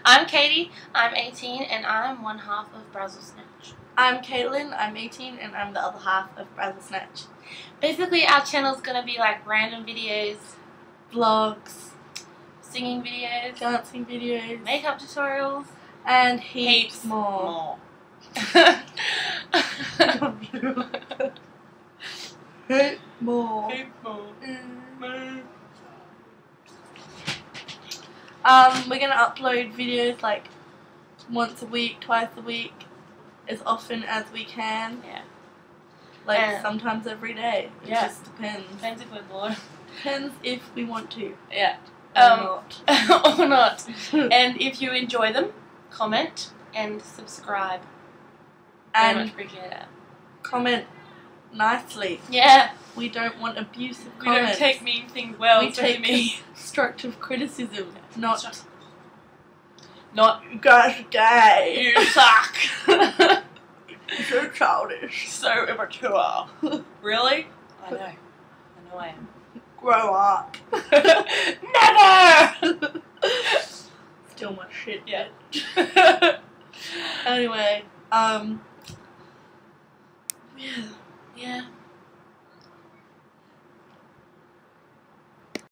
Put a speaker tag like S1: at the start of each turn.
S1: I'm Katie, I'm 18, and I'm one half of Brazzle Snatch.
S2: I'm Caitlin, I'm 18, and I'm the other half of Brazzle Snatch.
S1: Basically, our channel's gonna be like random videos,
S2: Vlogs,
S1: singing videos,
S2: dancing videos,
S1: makeup tutorials,
S2: and heaps more. Heaps more. We're gonna upload videos like once a week, twice a week, as often as we can.
S1: Yeah.
S2: Like sometimes every day. It just depends.
S1: Depends if we're bored.
S2: Depends if we want to.
S1: Yeah.
S2: Or not.
S1: Or not. And if you enjoy them, comment and subscribe. Very much appreciate it.
S2: Comment nicely.
S1: Yeah.
S2: We don't want abusive
S1: We
S2: comments.
S1: don't take mean things well.
S2: We take constructive criticism. Not
S1: you
S2: guys are gay.
S1: You suck.
S2: So childish.
S1: So immature. Really? I know. I know I am.
S2: Grow up.
S1: Never!
S2: Still my shit.
S1: Yeah.
S2: Anyway,
S1: Yeah.